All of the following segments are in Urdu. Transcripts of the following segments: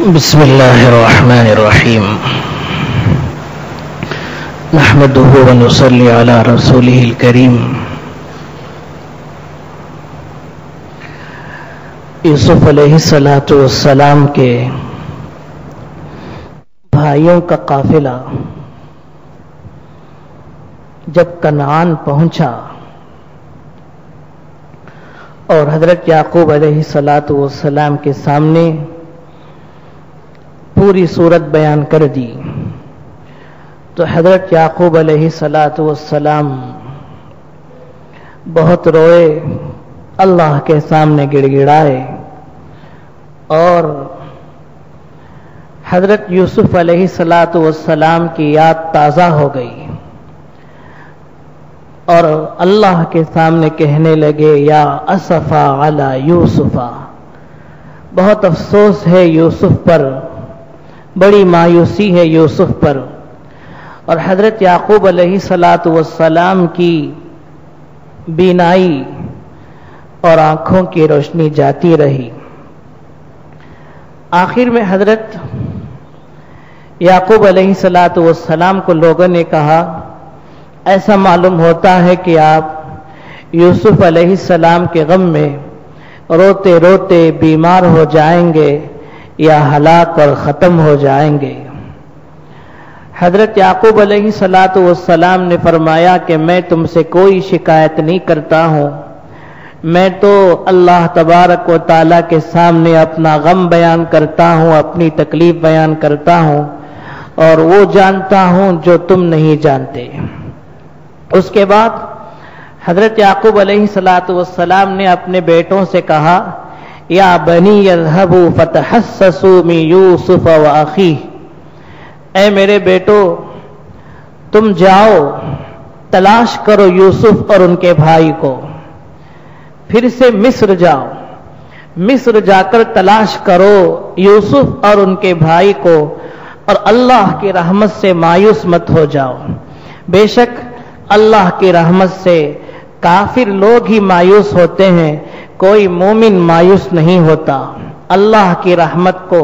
بسم اللہ الرحمن الرحیم نحمده ونصلی علی رسولہ الکریم یوسف علیہ السلام کے بھائیوں کا قافلہ جب کنعان پہنچا اور حضرت یعقوب علیہ السلام کے سامنے پوری صورت بیان کر دی تو حضرت یعقوب علیہ السلام بہت روئے، اللہ کے سامنے گڑ گڑائے اور حضرت یوسف علیہ السلام کی یاد تازہ ہو گئی اور اللہ کے سامنے کہنے لگے یا اسفا علی یوسفا، بہت افسوس ہے یوسف پر، بڑی مایوسی ہے یوسف پر۔ اور حضرت یعقوب علیہ السلام کی بینائی اور آنکھوں کی روشنی جاتی رہی۔ آخر میں حضرت یعقوب علیہ السلام کو لوگوں نے کہا ایسا معلوم ہوتا ہے کہ آپ یوسف علیہ السلام کے غم میں روتے روتے بیمار ہو جائیں گے یا ہلاک اور ختم ہو جائیں گے۔ حضرت یعقوب علیہ السلام نے فرمایا کہ میں تم سے کوئی شکایت نہیں کرتا ہوں، میں تو اللہ تبارک و تعالیٰ کے سامنے اپنا غم بیان کرتا ہوں، اپنی تکلیف بیان کرتا ہوں، اور وہ جانتا ہوں جو تم نہیں جانتے۔ اس کے بعد حضرت یعقوب علیہ السلام نے اپنے بیٹوں سے کہا یا بنی اذهبوا فتحسسوا من یوسف واخیہ، اے میرے بیٹو تم جاؤ تلاش کرو یوسف اور ان کے بھائی کو، پھر سے مصر جاؤ، مصر جا کر تلاش کرو یوسف اور ان کے بھائی کو، اور اللہ کی رحمت سے مایوس مت ہو جاؤ۔ بے شک اللہ کی رحمت سے کافر لوگ ہی مایوس ہوتے ہیں، کوئی مومن مایوس نہیں ہوتا۔ اللہ کی رحمت کو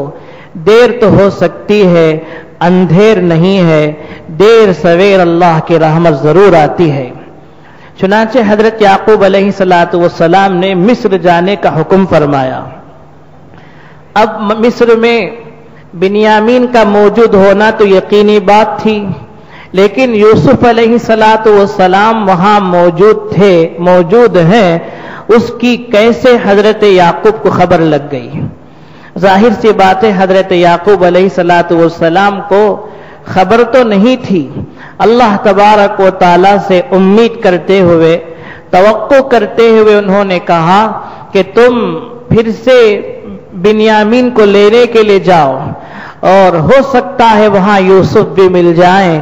دیر تو ہو سکتی ہے، اندھیر نہیں ہے، دیر سویر اللہ کی رحمت ضرور آتی ہے۔ چنانچہ حضرت یعقوب علیہ السلام نے مصر جانے کا حکم فرمایا۔ اب مصر میں بنیامین کا موجود ہونا تو یقینی بات تھی، لیکن یوسف علیہ السلام وہاں موجود ہیں، اس کی کیسے حضرت یعقوب کو خبر لگ گئی؟ ظاہر سی بات ہے حضرت یعقوب علیہ السلام کو خبر تو نہیں تھی۔ اللہ تبارک و تعالیٰ سے امید کرتے ہوئے، توقع کرتے ہوئے انہوں نے کہا کہ تم پھر سے بنیامین کو لینے کے لیے جاؤ، اور ہو سکتا ہے وہاں یوسف بھی مل جائیں،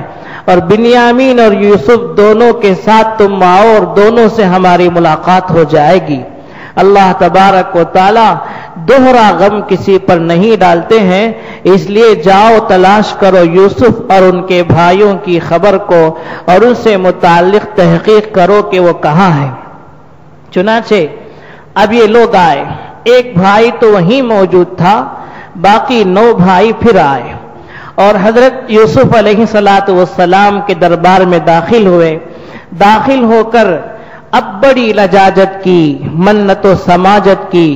اور بنیامین اور یوسف دونوں کے ساتھ تم آؤ اور دونوں سے ہماری ملاقات ہو جائے گی۔ اللہ تبارک و تعالی دوہرا غم کسی پر نہیں ڈالتے ہیں، اس لیے جاؤ تلاش کرو یوسف اور ان کے بھائیوں کی خبر کو اور ان سے متعلق تحقیق کرو کہ وہ کہاں ہیں۔ چنانچہ اب یہ لوگ آئے، ایک بھائی تو وہیں موجود تھا، باقی 9 بھائی پھر آئے اور حضرت یوسف علیہ السلام کے دربار میں داخل ہوئے۔ داخل ہو کر اب بڑی لجاجت کی، منت و سماجت کی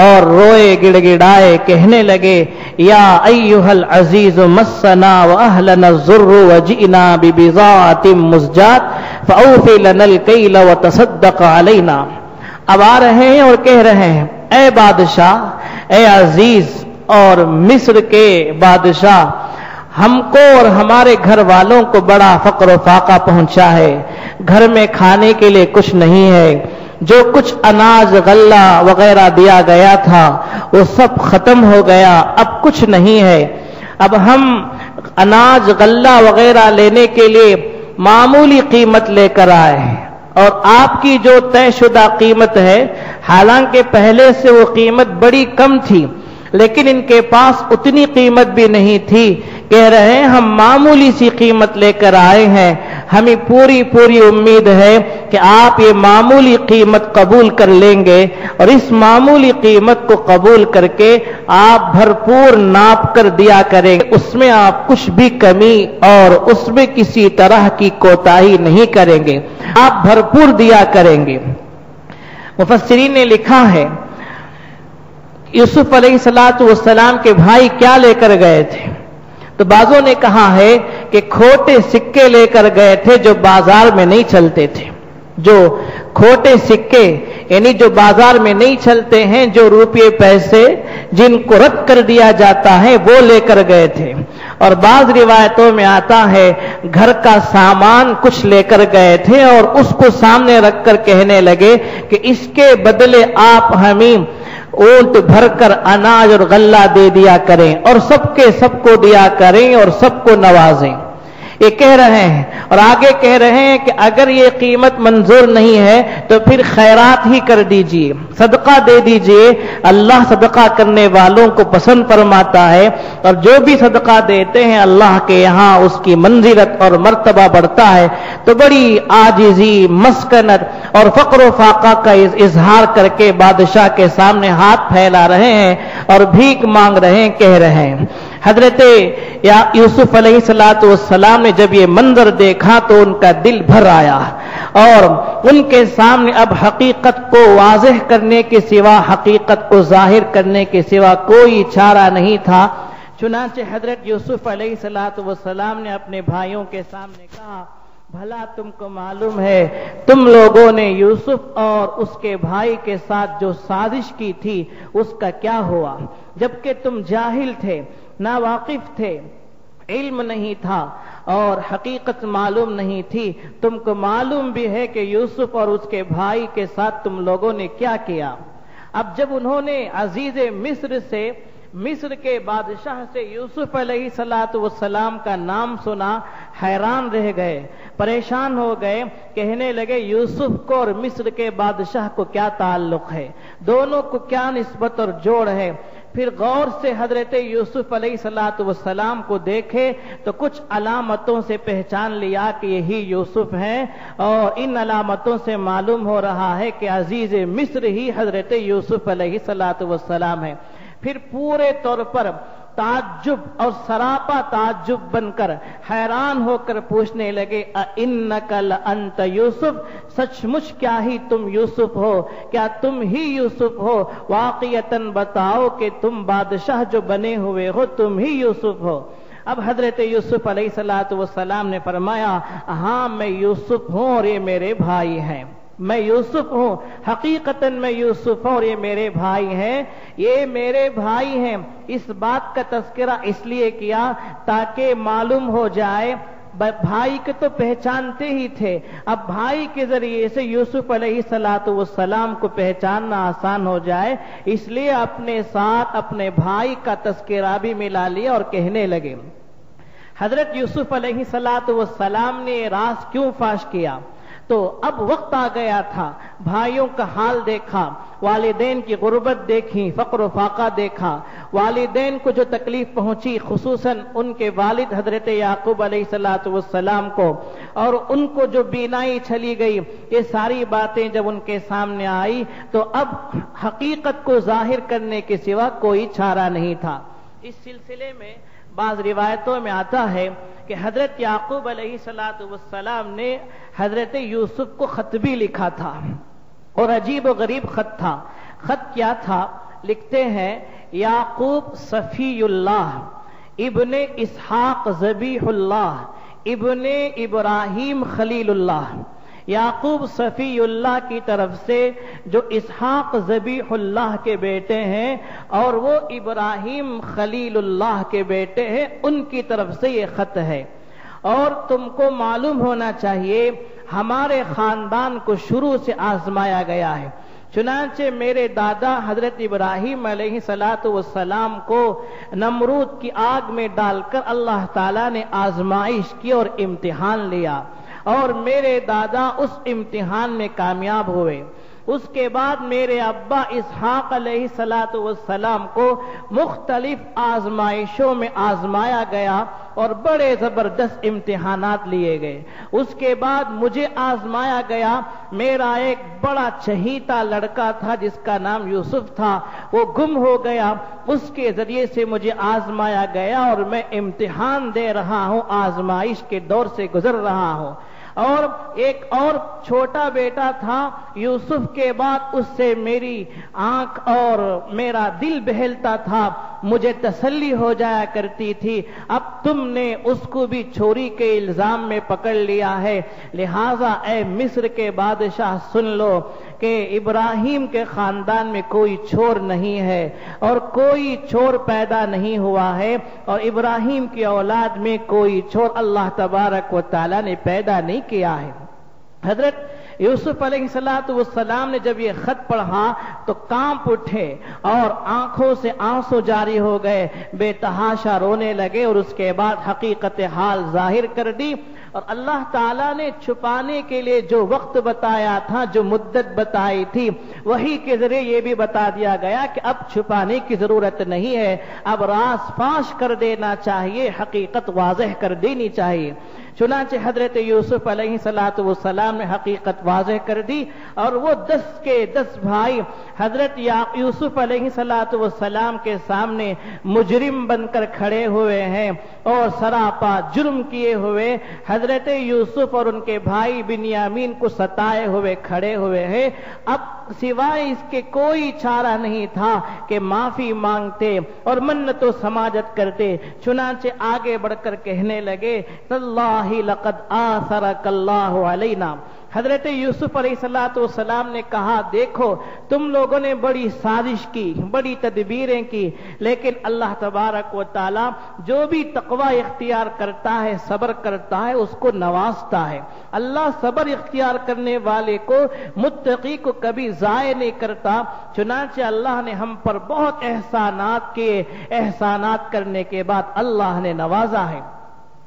اور روئے گڑ گڑائے، کہنے لگے یا ایھا العزیز مسنا واہلنا الضر وجئنا ببضاعۃ مزجاۃ فاوف لنا الکیل وتصدق علینا۔ اب آ رہے ہیں اور کہہ رہے ہیں اے بادشاہ، اے عزیز اور مصر کے بادشاہ، ہم کو اور ہمارے گھر والوں کو بڑا فقر و فاقہ پہنچا ہے، گھر میں کھانے کے لیے کچھ نہیں ہے، جو کچھ اناج غلہ وغیرہ دیا گیا تھا وہ سب ختم ہو گیا، اب کچھ نہیں ہے۔ اب ہم اناج غلہ وغیرہ لینے کے لیے معمولی قیمت لے کر آئے ہیں، اور آپ کی جو طے شدہ قیمت ہے، حالانکہ پہلے سے وہ قیمت بڑی کم تھی، لیکن ان کے پاس اتنی قیمت بھی نہیں تھی، کہہ رہے ہیں ہم معمولی سی قیمت لے کر آئے ہیں، ہمیں پوری پوری امید ہے کہ آپ یہ معمولی قیمت قبول کر لیں گے اور اس معمولی قیمت کو قبول کر کے آپ بھرپور ناپ کر دیا کریں گے، اس میں آپ کچھ بھی کمی اور اس میں کسی طرح کی کوتاہی نہیں کریں گے، آپ بھرپور دیا کریں گے۔ مفسرین نے لکھا ہے یوسف علیہ السلام کے بھائی کیا لے کر گئے تھے؟ تو بعضوں نے کہا ہے کہ کھوٹے سکے لے کر گئے تھے جو بازار میں نہیں چلتے تھے، جو کھوٹے سکے یعنی جو بازار میں نہیں چلتے ہیں، جو روپے پیسے جن کو رد کر دیا جاتا ہے وہ لے کر گئے تھے۔ اور بعض روایتوں میں آتا ہے گھر کا سامان کچھ لے کر گئے تھے اور اس کو سامنے رکھ کر کہنے لگے کہ اس کے بدلے آپ ہمیں اونٹ بھر کر اناج اور غلہ دے دیا کریں اور سب کے سب کو دیا کریں اور سب کو نوازیں۔ یہ کہہ رہے ہیں اور آگے کہہ رہے ہیں کہ اگر یہ قیمت منظور نہیں ہے تو پھر خیرات ہی کر دیجئے، صدقہ دے دیجئے، اللہ صدقہ کرنے والوں کو پسند فرماتا ہے اور جو بھی صدقہ دیتے ہیں اللہ کے یہاں اس کی منزلت اور مرتبہ بڑھتا ہے۔ تو بڑی عاجزی، مسکنت اور فقر و فاقہ کا اظہار کر کے بادشاہ کے سامنے ہاتھ پھیلا رہے ہیں اور بھیک مانگ رہے ہیں، کہہ رہے ہیں۔ حضرت یوسف علیہ السلام نے جب یہ منظر دیکھا تو ان کا دل بھر آیا اور ان کے سامنے اب حقیقت کو واضح کرنے کے سوا، حقیقت کو ظاہر کرنے کے سوا کوئی چارہ نہیں تھا۔ چنانچہ حضرت یوسف علیہ السلام نے اپنے بھائیوں کے سامنے کہا بھلا تم کو معلوم ہے تم لوگوں نے یوسف اور اس کے بھائی کے ساتھ جو سازش کی تھی اس کا کیا ہوا؟ جبکہ تم جاہل تھے، ناواقف تھے، علم نہیں تھا اور حقیقت معلوم نہیں تھی، تم کو معلوم بھی ہے کہ یوسف اور اس کے بھائی کے ساتھ تم لوگوں نے کیا کیا۔ اب جب انہوں نے عزیز مصر کے بادشاہ سے یوسف علیہ السلام کا نام سنا، حیران رہ گئے، پریشان ہو گئے، کہنے لگے یوسف کو اور مصر کے بادشاہ کو کیا تعلق ہے، دونوں کو کیا نسبت اور جوڑ ہے۔ پھر غور سے حضرت یوسف علیہ السلام کو دیکھے تو کچھ علامتوں سے پہچان لیا کہ یہی یوسف ہیں اور ان علامتوں سے معلوم ہو رہا ہے کہ عزیز مصر ہی حضرت یوسف علیہ السلام ہے۔ پھر پورے طور پر تعجب اور سراپا تعجب بن کر حیران ہو کر پوچھنے لگے اِنَّكَ لَأَنْتَ یوسف، سچ مچ کیا ہی تم یوسف ہو، کیا تم ہی یوسف ہو، واقعتاً بتاؤ کہ تم بادشاہ جو بنے ہوئے ہو تم ہی یوسف ہو۔ اب حضرت یوسف علیہ السلام نے فرمایا ہاں میں یوسف ہوں اور یہ میرے بھائی ہیں، میں یوسف ہوں، حقیقتاً میں یوسف ہوں اور یہ میرے بھائی ہیں، یہ میرے بھائی ہیں۔ اس بات کا تذکرہ اس لیے کیا تاکہ معلوم ہو جائے، بھائی کے تو پہچانتے ہی تھے، اب بھائی کے ذریعے سے یوسف علیہ السلام کو پہچاننا آسان ہو جائے، اس لیے اپنے ساتھ اپنے بھائی کا تذکرہ بھی ملا لیا اور کہنے لگے۔ حضرت یوسف علیہ السلام نے یہ راز کیوں فاش کیا؟ تو اب وقت آ گیا تھا، بھائیوں کا حال دیکھا، والدین کی غربت دیکھی، فقر و فاقہ دیکھا، والدین کو جو تکلیف پہنچی، خصوصاً ان کے والد حضرت یعقوب علیہ السلام کو، اور ان کو جو بینائی چلی گئی، یہ ساری باتیں جب ان کے سامنے آئی تو اب حقیقت کو ظاہر کرنے کے سوا کوئی چارہ نہیں تھا۔ اس سلسلے میں بعض روایتوں میں آتا ہے کہ حضرت یعقوب علیہ السلام نے حضرت یوسف کو خط بھی لکھا تھا اور عجیب و غریب خط تھا۔ خط کیا تھا؟ لکھتے ہیں یعقوب صفی اللہ ابن اسحاق ذبیح اللہ ابن ابراہیم خلیل اللہ۔ یعقوب صفی اللہ کی طرف سے جو اسحاق ذبیح اللہ کے بیٹے ہیں اور وہ ابراہیم خلیل اللہ کے بیٹے ہیں، ان کی طرف سے یہ خط ہے۔ اور تم کو معلوم ہونا چاہیے ہمارے خاندان کو شروع سے آزمایا گیا ہے، چنانچہ میرے دادا حضرت ابراہیم علیہ السلام کو نمرود کی آگ میں ڈال کر اللہ تعالیٰ نے آزمائش کی اور امتحان لیا، اور میرے دادا اس امتحان میں کامیاب ہوئے۔ اس کے بعد میرے ابا اسحاق علیہ السلام کو مختلف آزمائشوں میں آزمایا گیا اور بڑے زبردست امتحانات لیے گئے۔ اس کے بعد مجھے آزمایا گیا، میرا ایک بڑا چہیتا لڑکا تھا جس کا نام یوسف تھا، وہ گم ہو گیا، اس کے ذریعے سے مجھے آزمایا گیا اور میں امتحان دے رہا ہوں، آزمائش کے دور سے گزر رہا ہوں۔ اور ایک اور چھوٹا بیٹا تھا یوسف کے بعد، اس سے میری آنکھ اور میرا دل بہلتا تھا، مجھے تسلی ہو جایا کرتی تھی، اب تم نے اس کو بھی چوری کے الزام میں پکڑ لیا ہے، لہذا اے مصر کے بادشاہ سن لو کہ ابراہیم کے خاندان میں کوئی چور نہیں ہے اور کوئی چور پیدا نہیں ہوا ہے، اور ابراہیم کی اولاد میں کوئی چور اللہ تبارک و تعالی نے پیدا نہیں کیا ہے۔ حضرت یوسف علیہ السلام نے جب یہ خط پڑھا تو کانپ اٹھے اور آنکھوں سے آنسو جاری ہو گئے، بے تحاشا رونے لگے، اور اس کے بعد حقیقت حال ظاہر کر دی، اور اللہ تعالیٰ نے چھپانے کے لیے جو وقت بتایا تھا، جو مدت بتائی تھی، وہی کے ذریعے یہ بھی بتا دیا گیا کہ اب چھپانے کی ضرورت نہیں ہے، اب راز فاش کر دینا چاہیے، حقیقت واضح کر دینی چاہیے۔ چنانچہ حضرت یوسف علیہ السلام نے حقیقت واضح کر دی، اور وہ 10 کے 10 بھائی حضرت یوسف علیہ السلام کے سامنے مجرم بن کر کھڑے ہوئے ہیں اور سراپا جرم کیے ہوئے حضرت یوسف اور ان کے بھائی بنیامین کو ستائے ہوئے کھڑے ہوئے ہیں۔ اب سوائے اس کے کوئی چارہ نہیں تھا کہ معافی مانگتے اور منت و سماجت کرتے، چنانچہ آگے بڑھ کر کہنے لگے تاللہ لقد آثرک اللہ علینا۔ حضرت یوسف علیہ السلام نے کہا دیکھو تم لوگوں نے بڑی سازش کی، بڑی تدبیریں کی، لیکن اللہ تبارک و تعالی جو بھی تقوی اختیار کرتا ہے، صبر کرتا ہے، اس کو نوازتا ہے۔ اللہ صبر اختیار کرنے والے کو، متقی کو کبھی ضائع نہیں کرتا۔ چنانچہ اللہ نے ہم پر بہت احسانات کیے، احسانات کرنے کے بعد اللہ نے نوازا ہے۔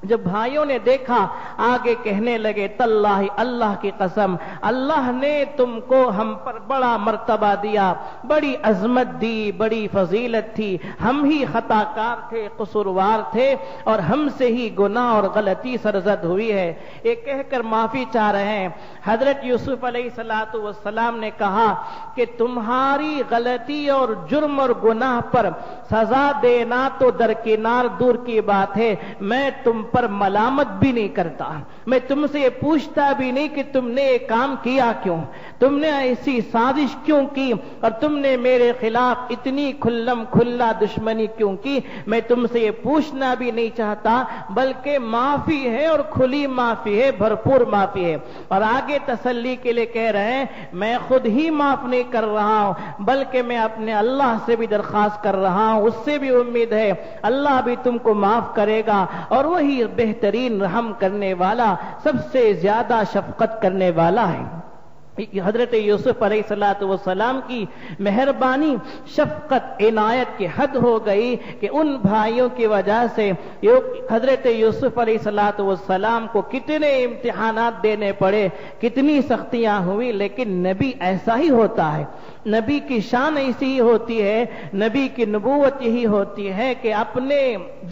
جب بھائیوں نے دیکھا آگے کہنے لگے تاللہ اللہ کی قسم، اللہ نے تم کو ہم پر بڑا مرتبہ دیا، بڑی عظمت دی، بڑی فضیلت تھی، ہم ہی خطا کار تھے، قصوروار تھے، اور ہم سے ہی گناہ اور غلطی سرزد ہوئی ہے۔ یہ کہہ کر معافی چاہ رہے ہیں۔ حضرت یوسف علیہ السلام نے کہا کہ تمہاری غلطی اور جرم اور گناہ پر سزا دینا تو درکنار دور کی بات ہے، میں تم پر ملامت بھی نہیں کرتا، میں تم سے یہ پوچھتا بھی نہیں کہ تم نے یہ کام کیا کیوں، تم نے ایسی سازش کیوں کی، اور تم نے میرے خلاف اتنی کھلم کھلا دشمنی کیوں کی، میں تم سے یہ پوچھنا بھی نہیں چاہتا، بلکہ معافی ہے اور کھلی معافی ہے، بھرپور معافی ہے۔ اور آگے تسلی کے لیے کہہ رہے ہیں میں خود ہی معاف نہیں کر رہا ہوں، بلکہ میں اپنے اللہ سے بھی درخواست کر رہا ہوں، اس سے بھی امید ہے اللہ بھی تم کو معاف کرے گا، اور وہی بہترین رحم کرنے والا، سب سے زیادہ شفقت کرنے والا ہے۔ حضرت یوسف علیہ السلام کی مہربانی، شفقت، عنایت کی حد ہو گئی کہ ان بھائیوں کی وجہ سے حضرت یوسف علیہ السلام کو کتنے امتحانات دینے پڑے، کتنی سختیاں ہوئی، لیکن نبی ایسا ہی ہوتا ہے، نبی کی شان ایسی ہی ہوتی ہے، نبی کی نبوت یہی ہوتی ہے کہ اپنے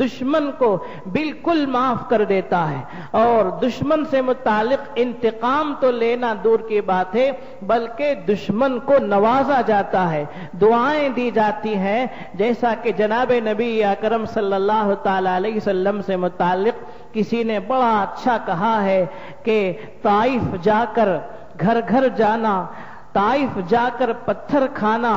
دشمن کو بالکل معاف کر دیتا ہے، اور دشمن سے متعلق انتقام تو لینا دور کی بات ہے، بلکہ دشمن کو نوازا جاتا ہے، دعائیں دی جاتی ہیں، جیسا کہ جناب نبی اکرم صلی اللہ تعالی علیہ وسلم سے متعلق کسی نے بڑا اچھا کہا ہے کہ طائف جا کر گھر گھر جانا، طائف جا کر پتھر کھانا،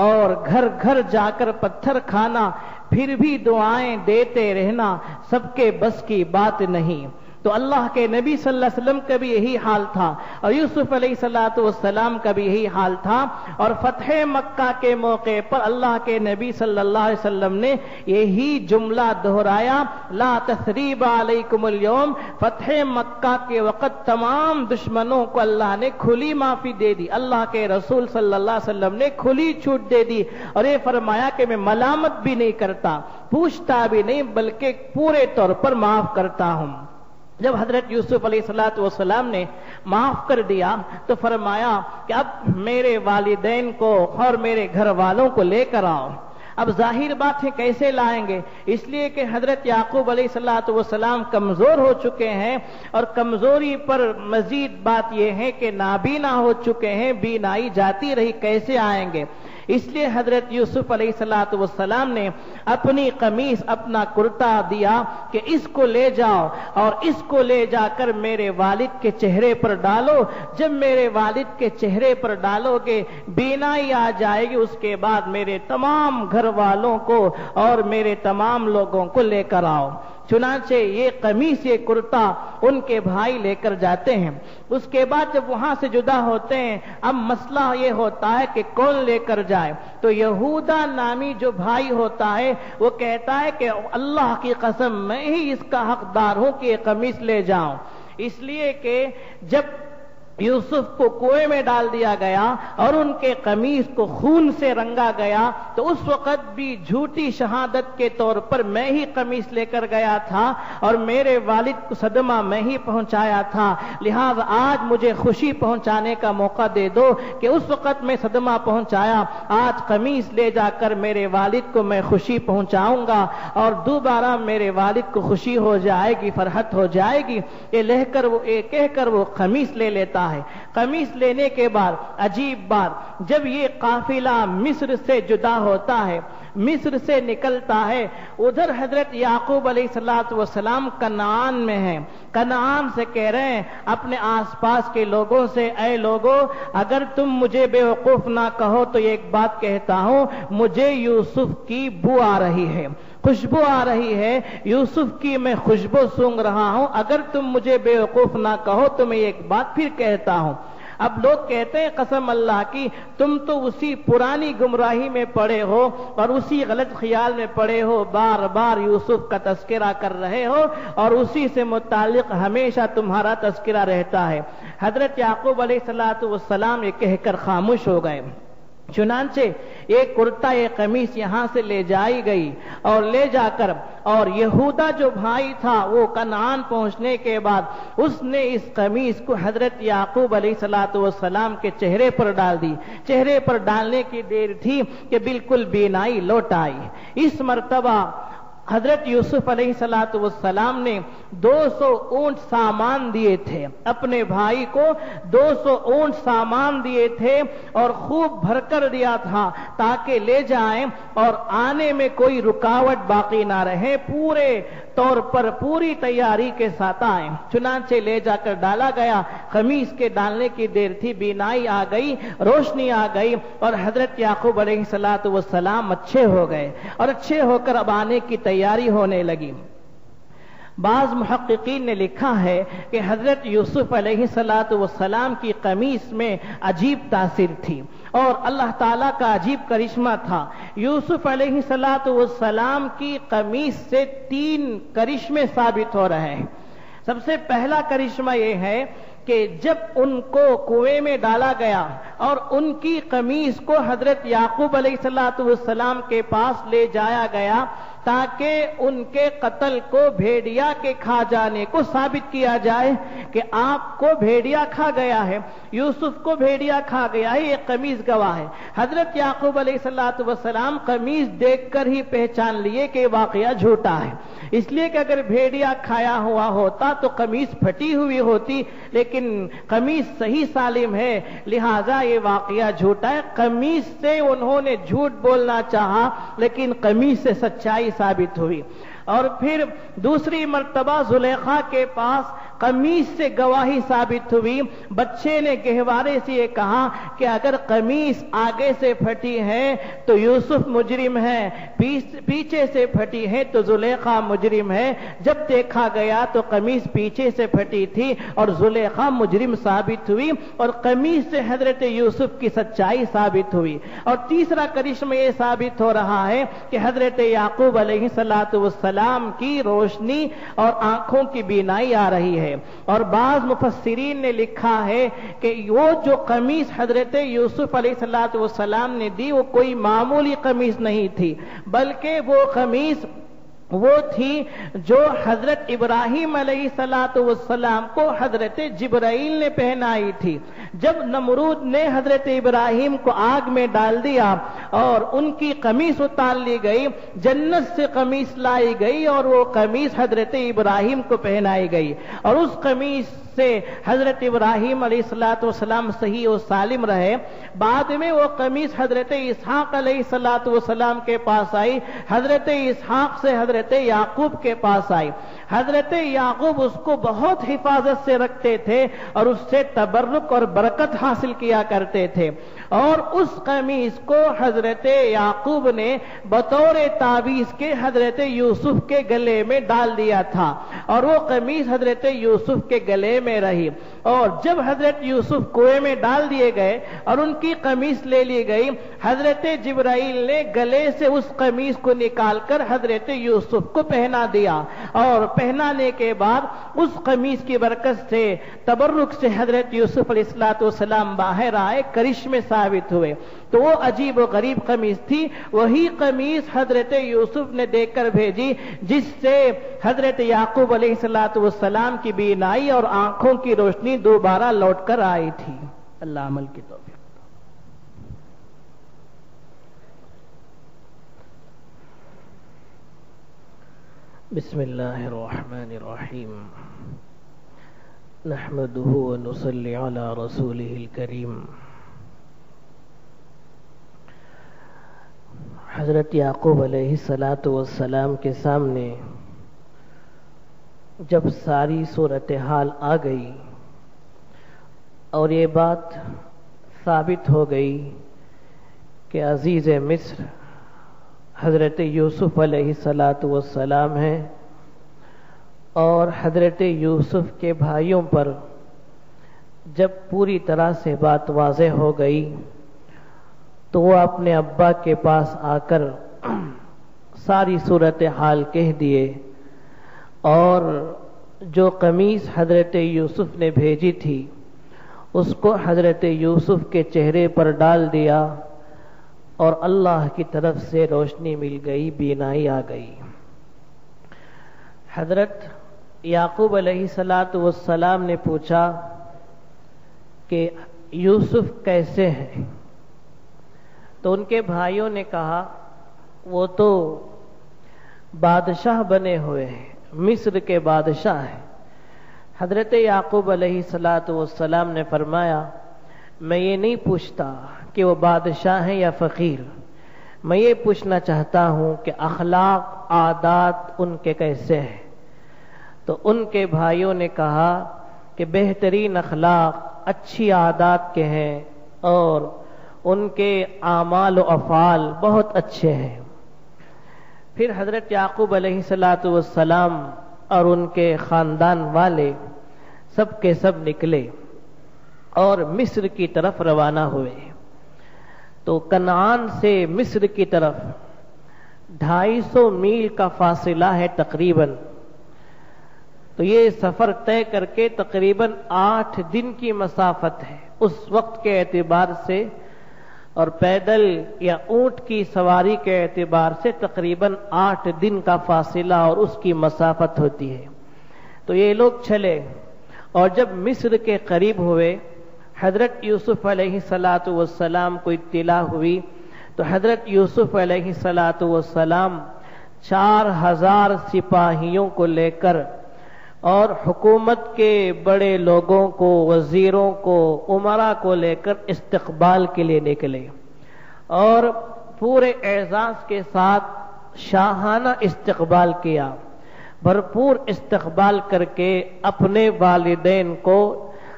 اور گھر گھر جا کر پتھر کھانا، پھر بھی دعائیں دیتے رہنا سب کے بس کی بات نہیں۔ تو اللہ کے نبی صلی اللہ علیہ وسلم کا بھی یہی حال تھا، اور یوسف علیہ السلام کا بھی یہی حال تھا، اور فتح مکہ کے موقع پر اللہ کے نبی صلی اللہ علیہ وسلم نے یہی جملہ دہرایا، لا تثریب علیکم اليوم۔ فتح مکہ کے وقت تمام دشمنوں کو اللہ نے کھلی معافی دے دی، اللہ کے رسول صلی اللہ علیہ وسلم نے کھلی چھوٹ دے دی، اور یہ فرمایا کہ میں ملامت بھی نہیں کرتا، پوچھتا بھی نہیں، بلکہ پورے طور پر معاف کرتا ہوں۔ جب حضرت یوسف علیہ السلام نے معاف کر دیا تو فرمایا کہ اب میرے والدین کو اور میرے گھر والوں کو لے کر آؤ۔ اب ظاہر بات ہے کیسے لائیں گے؟ اس لیے کہ حضرت یعقوب علیہ السلام کمزور ہو چکے ہیں، اور کمزوری پر مزید بات یہ ہے کہ نابینا ہو چکے ہیں، بینائی جاتی رہی، کیسے آئیں گے؟ اس لیے حضرت یوسف علیہ السلام نے اپنی قمیص، اپنا کرتا دیا کہ اس کو لے جاؤ اور اس کو لے جا کر میرے والد کے چہرے پر ڈالو۔ جب میرے والد کے چہرے پر ڈالو گے بینائی آ جائے گی، اس کے بعد میرے تمام گھر والوں کو اور میرے تمام لوگوں کو لے کر آؤ۔ چنانچہ یہ قمیص، یہ کرتا ان کے بھائی لے کر جاتے ہیں۔ اس کے بعد جب وہاں سے جدا ہوتے ہیں، اب مسئلہ یہ ہوتا ہے کہ کون لے کر جائے۔ تو یہودا نامی جو بھائی ہوتا ہے وہ کہتا ہے کہ اللہ کی قسم میں ہی اس کا حقدار ہوں کہ یہ قمیص لے جاؤں، اس لیے کہ جب یوسف کو کنویں میں ڈال دیا گیا اور ان کے قمیص کو خون سے رنگا گیا تو اس وقت بھی جھوٹی شہادت کے طور پر میں ہی قمیص لے کر گیا تھا اور میرے والد کو صدمہ میں ہی پہنچایا تھا، لہذا آج مجھے خوشی پہنچانے کا موقع دے دو کہ اس وقت میں صدمہ پہنچایا، آج قمیص لے جا کر میرے والد کو میں خوشی پہنچاؤں گا اور دوبارہ میرے والد کو خوشی ہو جائے گی، فرحت ہو جائے گی۔ یہ کہہ کر وہ قمیص لے لیتا ہے۔ قمیص لینے کے بعد عجیب بات، جب یہ قافلہ مصر سے جدا ہوتا ہے، مصر سے نکلتا ہے، ادھر حضرت یعقوب علیہ السلام کنعان میں ہیں۔ کنعان سے کہہ رہے ہیں اپنے آس پاس کے لوگوں سے، اے لوگوں اگر تم مجھے بیوقوف نہ کہو تو یہ ایک بات کہتا ہوں، مجھے یوسف کی بو آ رہی ہے، خوشبو آ رہی ہے، یوسف کی میں خوشبو سونگ رہا ہوں، اگر تم مجھے بیوقوف نہ کہو تو میں ایک بات پھر کہتا ہوں۔ اب لوگ کہتے ہیں قسم اللہ کی تم تو اسی پرانی گمراہی میں پڑے ہو اور اسی غلط خیال میں پڑے ہو، بار بار یوسف کا تذکرہ کر رہے ہو اور اسی سے متعلق ہمیشہ تمہارا تذکرہ رہتا ہے۔ حضرت یعقوب علیہ السلام یہ کہہ کر خاموش ہو گئے۔ چنانچہ ایک کرتا، ایک قمیص یہاں سے لے جائی گئی اور لے جا کر، اور یہودا جو بھائی تھا وہ کنعان پہنچنے کے بعد اس نے اس قمیص کو حضرت یعقوب علیہ السلام کے چہرے پر ڈال دی۔ چہرے پر ڈالنے کی دیر تھی کہ بالکل بینائی لوٹ آئی۔ اس مرتبہ حضرت یوسف علیہ السلام نے 200 اونٹ سامان دیے تھے، اپنے بھائی کو 200 اونٹ سامان دیے تھے اور خوب بھر کر دیا تھا تاکہ لے جائیں اور آنے میں کوئی رکاوٹ باقی نہ رہے، پورے طور پر پوری تیاری کے ساتھ آئیں۔ چنانچہ لے جا کر ڈالا گیا، قمیص کے ڈالنے کی دیر تھی، بینائی آ گئی، روشنی آ گئی اور حضرت یعقوب علیہ السلام اچھے ہو گئے اور اچھے ہو کر اب آنے کی تیاری ہونے لگی۔ بعض محققین نے لکھا ہے کہ حضرت یوسف علیہ السلام کی قمیص میں عجیب تاثیر تھی اور اللہ تعالیٰ کا عجیب کرشمہ تھا۔ یوسف علیہ السلام کی قمیص سے 3 کرشمے ثابت ہو رہے ہیں۔ سب سے پہلا کرشمہ یہ ہے کہ جب ان کو کنویں میں ڈالا گیا اور ان کی قمیص کو حضرت یعقوب علیہ السلام کے پاس لے جایا گیا تاکہ ان کے قتل کو بھیڑیا کے کھا جانے کو ثابت کیا جائے کہ آپ کو بھیڑیا کھا گیا ہے، یوسف کو بھیڑیا کھا گیا ہے، یہ قمیص گواہ ہے۔ حضرت یعقوب علیہ السلام قمیص دیکھ کر ہی پہچان لیے کہ واقعہ جھوٹا ہے، اس لیے کہ اگر بھیڑیا کھایا ہوا ہوتا تو قمیص پھٹی ہوئی ہوتی، لیکن قمیص صحیح سالم ہے، لہذا یہ واقعہ جھوٹا ہے۔ قمیص سے انہوں نے جھوٹ بولنا چاہا لیکن قمیص سے سچائی ثابت ہوئی۔ اور پھر دوسری مرتبہ زلیخا کے پاس قمیص سے گواہی ثابت ہوئی۔ بچے نے گہوارے سے یہ کہا کہ اگر قمیص آگے سے پھٹی ہے تو یوسف مجرم ہے، پیچھے سے پھٹی ہے تو زلیخا مجرم ہے۔ جب دیکھا گیا تو قمیص پیچھے سے پھٹی تھی اور زلیخا مجرم ثابت ہوئی اور قمیص سے حضرت یوسف کی سچائی ثابت ہوئی۔ اور تیسرا کرشمہ یہ ثابت ہو رہا ہے کہ حضرت یعقوب علیہ السلام کی روشنی اور آنکھوں کی بینائی آ رہی ہے۔ اور بعض مفسرین نے لکھا ہے کہ وہ جو قمیص حضرت یوسف علیہ السلام نے دی وہ کوئی معمولی قمیص نہیں تھی، بلکہ وہ قمیص وہ تھی جو حضرت ابراہیم علیہ السلام کو حضرت جبرائیل نے پہنائی تھی۔ جب نمرود نے حضرت ابراہیم کو آگ میں ڈال دیا اور ان کی قمیص اتار لی گئی، جنت سے قمیص لائی گئی اور وہ قمیص حضرت ابراہیم کو پہنائی گئی، اور اس قمیص سے حضرت ابراہیم علیہ السلام صحیح و سالم رہے۔ بعد میں وہ قمیص حضرت اسحاق علیہ السلام کے پاس آئی، حضرت اسحاق سے حضرت یعقوب کے پاس آئی۔ حضرت یعقوب اس کو بہت حفاظت سے رکھتے تھے اور اس سے تبرک اور برکت حاصل کیا کرتے تھے، اور اس قمیص کو حضرت یعقوب نے بطور تعویذ کے حضرت یوسف کے گلے میں ڈال دیا تھا، اور وہ قمیص حضرت یوسف کے گلے میں رہی۔ اور جب حضرت یوسف کنویں میں ڈال دیے گئے اور ان کی قمیص لے لی گئی، حضرت جبرائیل نے گلے سے اس قمیص کو نکال کر حضرت یوسف کو پہنا دیا، اور پہنانے کے بعد اس قمیص کی برکت سے، تبرک سے حضرت یوسف علیہ السلام باہر آئے، کرشمے ثابت ہوئے۔ تو وہ عجیب و غریب قمیص تھی، وہی قمیص حضرت یوسف نے دے کر بھیجی جس سے حضرت یعقوب علیہ السلام کی بینائی اور آنکھوں کی روشنی دوبارہ لوٹ کر آئی تھی۔ اللہ عمل کی توفیق۔ بسم اللہ الرحمن الرحیم، نحمده ونصلی علی رسوله الکریم۔ حضرت یعقوب علیہ السلام کے سامنے جب ساری صورتحال آ گئی اور یہ بات ثابت ہو گئی کہ عزیز مصر حضرت یوسف علیہ السلام ہیں، اور حضرت یوسف کے بھائیوں پر جب پوری طرح سے بات واضح ہو گئی تو وہ اپنے ابا کے پاس آ کر ساری صورتحال کہہ دیے، اور جو قمیص حضرت یوسف نے بھیجی تھی اس کو حضرت یوسف کے چہرے پر ڈال دیا، اور اللہ کی طرف سے روشنی مل گئی، بینائی آ گئی۔ حضرت یعقوب علیہ السلام نے پوچھا کہ یوسف کیسے ہیں؟ تو ان کے بھائیوں نے کہا وہ تو بادشاہ بنے ہوئے ہیں، مصر کے بادشاہ ہیں۔ حضرت یعقوب علیہ السلام نے فرمایا میں یہ نہیں پوچھتا کہ وہ بادشاہ ہیں یا فقیر، میں یہ پوچھنا چاہتا ہوں کہ اخلاق عادات ان کے کیسے ہیں؟ تو ان کے بھائیوں نے کہا کہ بہترین اخلاق، اچھی عادات کے ہیں، اور ان کے اعمال و افعال بہت اچھے ہیں۔ پھر حضرت یعقوب علیہ السلام اور ان کے خاندان والے سب کے سب نکلے اور مصر کی طرف روانہ ہوئے۔ تو کنعان سے مصر کی طرف 250 میل کا فاصلہ ہے تقریباً، تو یہ سفر طے کر کے تقریباً 8 دن کی مسافت ہے اس وقت کے اعتبار سے، اور پیدل یا اونٹ کی سواری کے اعتبار سے تقریباً 8 دن کا فاصلہ اور اس کی مسافت ہوتی ہے۔ تو یہ لوگ چلے، اور جب مصر کے قریب ہوئے، حضرت یوسف علیہ السلام کو اطلاع ہوئی، تو حضرت یوسف علیہ السلام 4000 سپاہیوں کو لے کر اور حکومت کے بڑے لوگوں کو، وزیروں کو، امراء کو لے کر استقبال کے لیے نکلے، اور پورے اعزاز کے ساتھ شاہانہ استقبال کیا، بھرپور استقبال کر کے اپنے والدین کو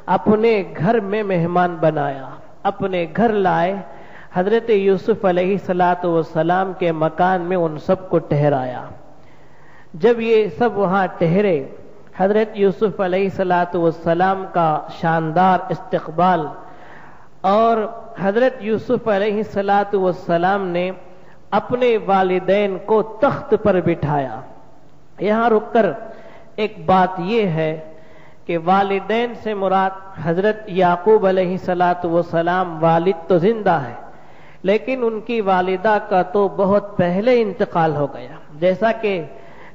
اپنے گھر میں مہمان بنایا، اپنے گھر لائے، حضرت یوسف علیہ السلام کے مکان میں ان سب کو ٹھہرایا۔ جب یہ سب وہاں ٹھہرے، حضرت یوسف علیہ السلام کا شاندار استقبال، اور حضرت یوسف علیہ السلام نے اپنے والدین کو تخت پر بٹھایا۔ یہاں رک کر ایک بات یہ ہے کہ والدین سے مراد حضرت یعقوب علیہ السلام والد تو زندہ ہے، لیکن ان کی والدہ کا تو بہت پہلے انتقال ہو گیا، جیسا کہ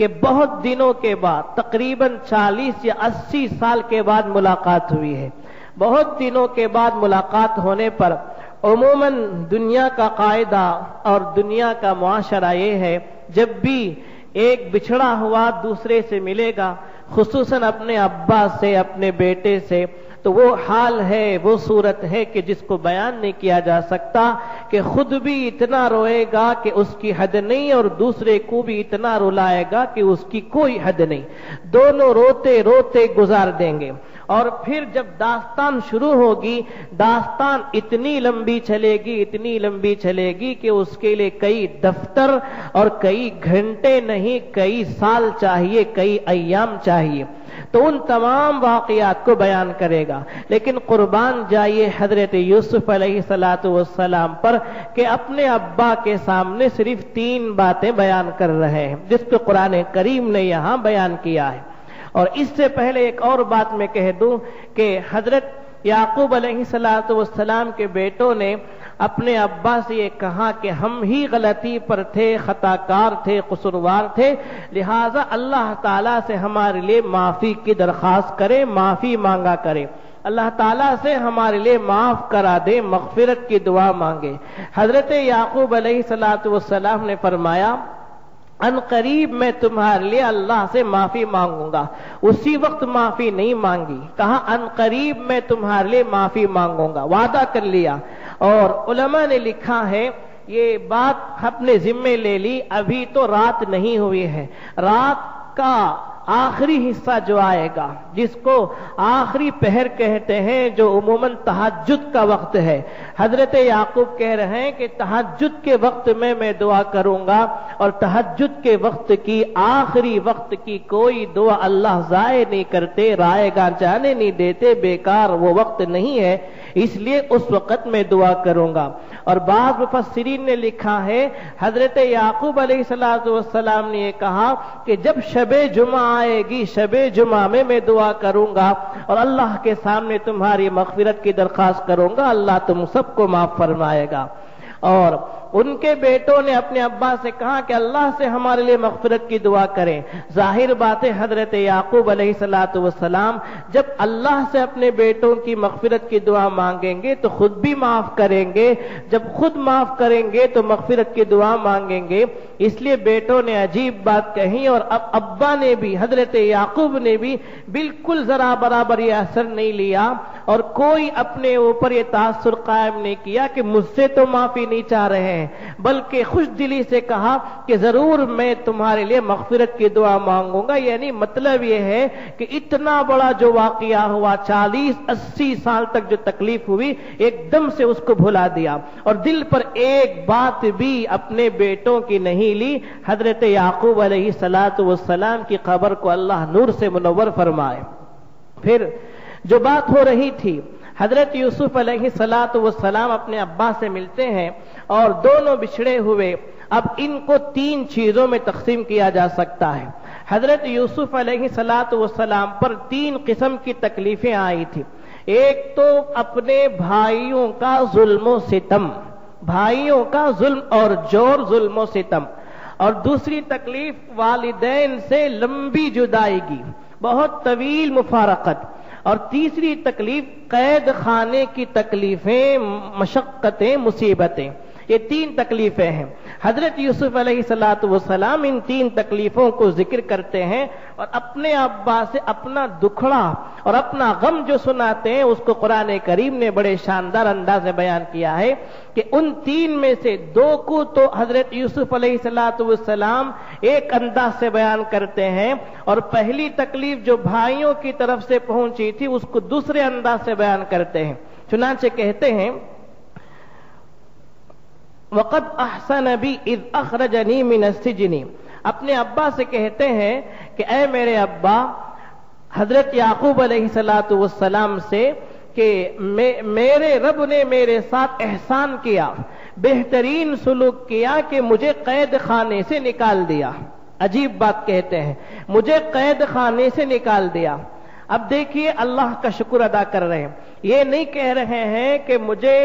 کہ بہت دنوں کے بعد تقریباً 40 یا 80 سال کے بعد ملاقات ہوئی ہے. بہت دنوں کے بعد ملاقات ہونے پر عموماً دنیا کا قاعدہ اور دنیا کا معاشرہ یہ ہے، جب بھی ایک بچھڑا ہوا دوسرے سے ملے گا، خصوصاً اپنے ابا سے، اپنے بیٹے سے، تو وہ حال ہے، وہ صورت ہے کہ جس کو بیان نہیں کیا جا سکتا، کہ خود بھی اتنا روئے گا کہ اس کی حد نہیں اور دوسرے کو بھی اتنا رلائے گا کہ اس کی کوئی حد نہیں. دونوں روتے روتے گزار دیں گے. اور پھر جب داستان شروع ہوگی، داستان اتنی لمبی چلے گی، اتنی لمبی چلے گی کہ اس کے لیے کئی دفتر اور کئی گھنٹے نہیں، کئی سال چاہیے، کئی ایام چاہیے. تو ان تمام واقعات کو بیان کرے گا. لیکن قربان جائیے حضرت یوسف علیہ السلام پر کہ اپنے ابا کے سامنے صرف 3 باتیں بیان کر رہے ہیں، جس پہ قرآن کریم نے یہاں بیان کیا ہے. اور اس سے پہلے ایک اور بات میں کہہ دوں کہ حضرت یعقوب علیہ السلام کے بیٹوں نے اپنے ابا سے یہ کہا کہ ہم ہی غلطی پر تھے، خطا کار تھے، قصوروار تھے، لہذا اللہ تعالیٰ سے ہمارے لیے معافی کی درخواست کرے، معافی مانگا کرے، اللہ تعالیٰ سے ہمارے لیے معاف کرا دے، مغفرت کی دعا مانگے. حضرت یعقوب علیہ السلام نے فرمایا ان قریب میں تمہارے لیے اللہ سے معافی مانگوں گا. اسی وقت معافی نہیں مانگی، کہا ان قریب میں تمہارے لیے معافی مانگوں گا، وعدہ کر لیا. اور علماء نے لکھا ہے یہ بات اپنے ذمے لے لی، ابھی تو رات نہیں ہوئی ہے، رات کا آخری حصہ جو آئے گا، جس کو آخری پہر کہتے ہیں، جو عموماً تہجد کا وقت ہے، حضرت یعقوب کہہ رہے ہیں کہ تہجد کے وقت میں دعا کروں گا، اور تہجد کے وقت کی، آخری وقت کی کوئی دعا اللہ ضائع نہیں کرتے، رائے گاہ جانے نہیں دیتے، بیکار وہ وقت نہیں ہے، اس لیے اس وقت میں دعا کروں گا. اور بعض مفسرین نے لکھا ہے حضرت یعقوب علیہ السلام نے یہ کہا کہ جب شب جمعہ آئے گی، شب جمعہ میں دعا کروں گا اور اللہ کے سامنے تمہاری مغفرت کی درخواست کروں گا، اللہ تم سب کو معاف فرمائے گا. اور ان کے بیٹوں نے اپنے ابا سے کہا کہ اللہ سے ہمارے لیے مغفرت کی دعا کریں. ظاہر بات ہے حضرت یعقوب علیہ السلام جب اللہ سے اپنے بیٹوں کی مغفرت کی دعا مانگیں گے تو خود بھی معاف کریں گے، جب خود معاف کریں گے تو مغفرت کی دعا مانگیں گے. اس لیے بیٹوں نے عجیب بات کہی، اور اب ابا نے بھی، حضرت یعقوب نے بھی بالکل ذرا برابر یہ اثر نہیں لیا اور کوئی اپنے اوپر یہ تاثر قائم نہیں کیا کہ مجھ سے تو معافی نہیں چاہ رہے ہیں، بلکہ خوش دلی سے کہا کہ ضرور میں تمہارے لیے مغفرت کی دعا مانگوں گا. یعنی مطلب یہ ہے کہ اتنا بڑا جو واقعہ ہوا، 40-80 سال تک جو تکلیف ہوئی، ایک دم سے اس کو بھلا دیا اور دل پر ایک بات بھی اپنے بیٹوں کی نہیں لی. حضرت یعقوب علیہ السلام کی قبر کو اللہ نور سے منور فرمائے. پھر جو بات ہو رہی تھی، حضرت یوسف علیہ السلام اپنے ابا سے ملتے ہیں اور دونوں بچھڑے ہوئے. اب ان کو 3 چیزوں میں تقسیم کیا جا سکتا ہے. حضرت یوسف علیہ السلام پر 3 قسم کی تکلیفیں آئی تھی. ایک تو اپنے بھائیوں کا ظلم و ستم، بھائیوں کا ظلم اور جور، ظلم و ستم. اور دوسری تکلیف والدین سے لمبی جدائیگی، بہت طویل مفارقت. اور تیسری تکلیف قید خانے کی تکلیفیں، مشقتیں، مصیبتیں. یہ 3 تکلیفیں ہیں. حضرت یوسف علیہ السلام ان 3 تکلیفوں کو ذکر کرتے ہیں اور اپنے ابا سے اپنا دکھڑا اور اپنا غم جو سناتے ہیں، اس کو قرآن کریم نے بڑے شاندار انداز میں بیان کیا ہے کہ ان 3 میں سے 2 کو تو حضرت یوسف علیہ السلام ایک انداز سے بیان کرتے ہیں، اور پہلی تکلیف جو بھائیوں کی طرف سے پہنچی تھی اس کو دوسرے انداز سے بیان کرتے ہیں. چنانچہ کہتے ہیں وَقَدْ أَحْسَنَ بِي إِذْ أَخْرَجَنِي مِنَ السِّجْنِ. اپنے ابا سے کہتے ہیں کہ اے میرے ابا، حضرت یعقوب علیہ السلام سے کہ میرے رب نے میرے ساتھ احسان کیا، بہترین سلوک کیا کہ مجھے قید خانے سے نکال دیا. عجیب بات کہتے ہیں، مجھے قید خانے سے نکال دیا. اب دیکھیے اللہ کا شکر ادا کر رہے ہیں. یہ نہیں کہہ رہے ہیں کہ مجھے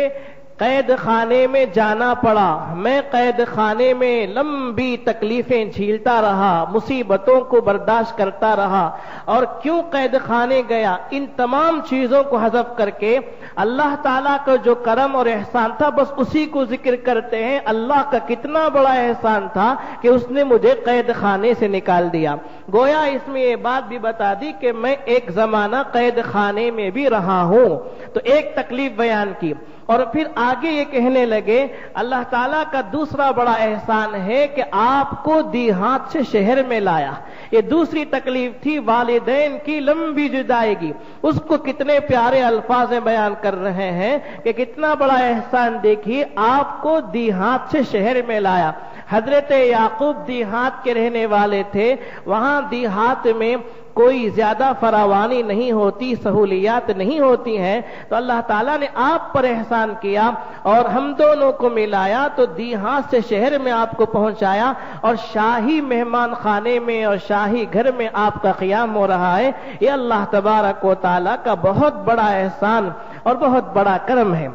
قید خانے میں جانا پڑا، میں قید خانے میں لمبی تکلیفیں جھیلتا رہا، مصیبتوں کو برداشت کرتا رہا، اور کیوں قید خانے گیا؟ ان تمام چیزوں کو حذف کر کے اللہ تعالیٰ کا جو کرم اور احسان تھا بس اسی کو ذکر کرتے ہیں۔ اللہ کا کتنا بڑا احسان تھا کہ اس نے مجھے قید خانے سے نکال دیا۔ گویا اس میں یہ بات بھی بتا دی کہ میں ایک زمانہ قید خانے میں بھی رہا ہوں، تو ایک تکلیف بیان کی، اور پھر آگے یہ کہنے لگے اللہ تعالیٰ کا دوسرا بڑا احسان ہے کہ آپ کو دیہات سے شہر میں لایا۔ یہ دوسری تکلیف تھی والدین کی لمبی جدائیگی، اس کو کتنے پیارے الفاظ میں بیان کر رہے ہیں کہ کتنا بڑا احسان دیکھیے، آپ کو دیہات سے شہر میں لایا۔ حضرت یعقوب دیہات کے رہنے والے تھے، وہاں دیہات میں کوئی زیادہ فراوانی نہیں ہوتی، سہولیات نہیں ہوتی ہیں، تو اللہ تعالیٰ نے آپ پر احسان کیا اور ہم دونوں کو ملایا، تو دیہات سے شہر میں آپ کو پہنچایا اور شاہی مہمان خانے میں اور شاہی گھر میں آپ کا قیام ہو رہا ہے۔ یہ اللہ تبارک و تعالیٰ کا بہت بڑا احسان اور بہت بڑا کرم ہے۔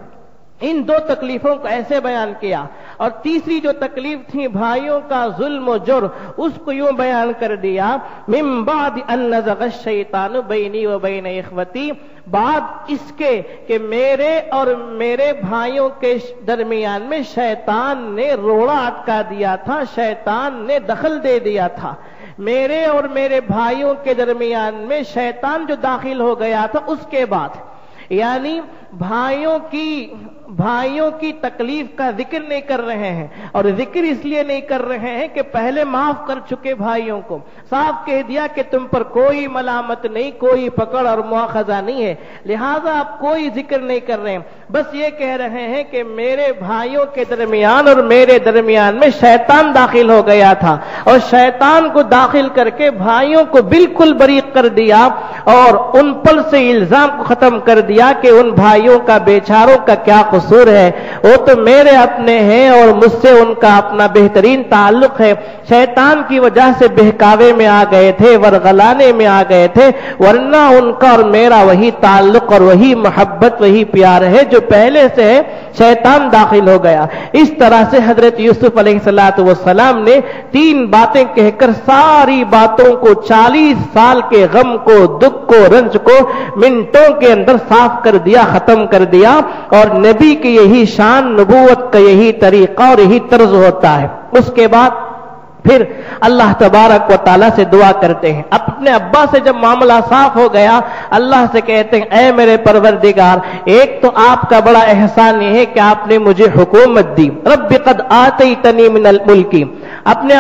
ان دو تکلیفوں کو ایسے بیان کیا، اور تیسری جو تکلیف تھی بھائیوں کا ظلم و جور، اس کو یوں بیان کر دیا، من بعد ان نزغ الشیطان بینی و بین اخوتی، بعد اس کے کہ میرے اور میرے بھائیوں کے درمیان میں شیطان نے روڑا اٹکا دیا تھا، شیطان نے دخل دے دیا تھا۔ میرے اور میرے بھائیوں کے درمیان میں شیطان جو داخل ہو گیا تھا، اس کے بعد یعنی بھائیوں کی تکلیف کا ذکر نہیں کر رہے ہیں، اور ذکر اس لیے نہیں کر رہے ہیں کہ پہلے معاف کر چکے بھائیوں کو، صاف کہہ دیا کہ تم پر کوئی ملامت نہیں، کوئی پکڑ اور مواخذہ نہیں ہے، لہذا آپ کوئی ذکر نہیں کر رہے ہیں، بس یہ کہہ رہے ہیں کہ میرے بھائیوں کے درمیان اور میرے درمیان میں شیطان داخل ہو گیا تھا، اور شیطان کو داخل کر کے بھائیوں کو بالکل بریک کر دیا اور ان پر سے الزام کو ختم کر دیا کہ ان بھائیوں کا بیچاروں کا کیا قصور ہے، وہ تو میرے اپنے ہیں اور مجھ سے ان کا اپنا بہترین تعلق ہے۔ شیطان کی وجہ سے بہکاوے میں آ گئے تھے، ورغلانے میں آ گئے تھے، ورنہ ان کا اور میرا وہی تعلق اور وہی محبت، وہی پیار ہے جو پہلے سے ہے، شیطان داخل ہو گیا۔ اس طرح سے حضرت یوسف علیہ السلام نے تین باتیں کہہ کر ساری باتوں کو، 40 سال کے غم کو، دکھ کو، رنج کو منٹوں کے اندر صاف کر دیا، ختم کر دیا، اور نبی کی یہی شان، نبوت کا یہی طریقہ اور یہی طرز ہوتا ہے۔ اس کے بعد پھر اللہ تبارک و تعالیٰ سے دعا کرتے ہیں، اپنے ابا سے جب معاملہ صاف ہو گیا اللہ سے کہتے ہیں اے میرے پروردگار، ایک تو آپ کا بڑا احسان یہ ہے کہ آپ نے مجھے حکومت دی، رب قد آتیتنی من الملک، اپنے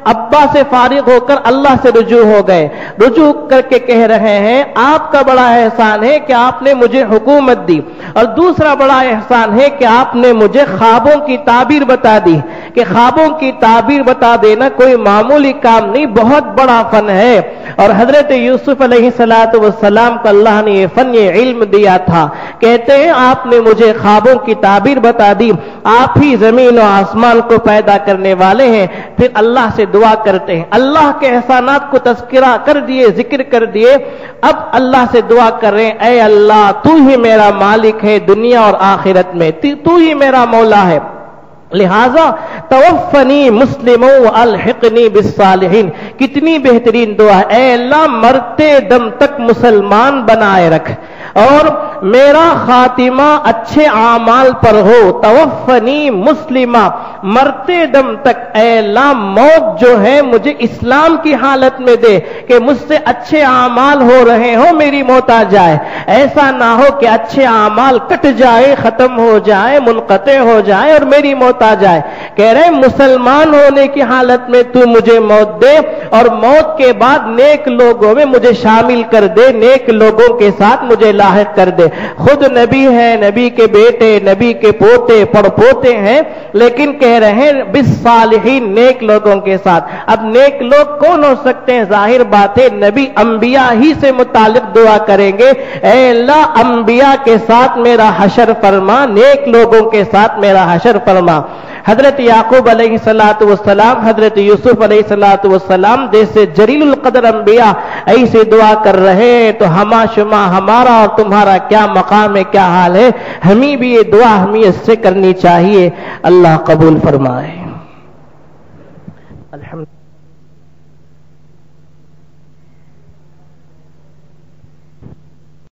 ابا سے فارغ ہو کر اللہ سے رجوع ہو گئے، رجوع کر کے کہہ رہے ہیں آپ کا بڑا احسان ہے کہ آپ نے مجھے حکومت دی، اور دوسرا بڑا احسان ہے کہ آپ نے مجھے خوابوں کی تعبیر بتا دی، کہ خوابوں کی تعبیر بتا دینا کوئی معمولی کام نہیں، بہت بڑا فن ہے، اور حضرت یوسف علیہ السلام کو اللہ نے یہ فن، یہ علم دیا تھا۔ کہتے ہیں آپ نے مجھے خوابوں کی تعبیر بتا دی، آپ ہی زمین و آسمان کو پیدا کرنے والے ہیں۔ پھر اللہ سے دعا کرتے ہیں، اللہ کے احسانات کو تذکرہ کر دیے، ذکر کر دیے، اب اللہ سے دعا کر رہے ہیں اے اللہ تو ہی میرا مالک ہے دنیا اور آخرت میں، تو ہی میرا مولا ہے، لہذا توفنی مسلم والحقنی بالصالحین۔ کتنی بہترین دعا ہے، اے اللہ مرتے دم تک مسلمان بنائے رکھ اور میرا خاتمہ اچھے اعمال پر ہو، توفنی مسلمہ، مرتے دم تک اے اللہ موت جو ہے مجھے اسلام کی حالت میں دے، کہ مجھ سے اچھے اعمال ہو رہے ہوں میری موت آ جائے، ایسا نہ ہو کہ اچھے اعمال کٹ جائے، ختم ہو جائے، منقطع ہو جائے اور میری موت آ جائے۔ کہہ رہے مسلمان ہونے کی حالت میں تو مجھے موت دے، اور موت کے بعد نیک لوگوں میں مجھے شامل کر دے، نیک لوگوں کے ساتھ مجھے لاحق کر دے۔ خود نبی ہے، نبی کے بیٹے، نبی کے پوتے پڑ پوتے ہیں، لیکن کہہ رہے ہیں بالصالحین، نیک لوگوں کے ساتھ۔ اب نیک لوگ کون ہو سکتے ہیں؟ ظاہر بات ہے نبی انبیاء ہی سے متعلق دعا کریں گے، اے اللہ انبیاء کے ساتھ میرا حشر فرما، نیک لوگوں کے ساتھ میرا حشر فرما۔ حضرت یعقوب علیہ السلام، حضرت یوسف علیہ السلام جیسے جلیل القدر انبیاء ایسے دعا کر رہے ہیں تو ہما شما ہمارا اور تمہارا کیا مقام ہے، کیا حال ہے، ہمیں بھی یہ دعا ہمیں اس سے کرنی چاہیے۔ اللہ قبول فرمائے۔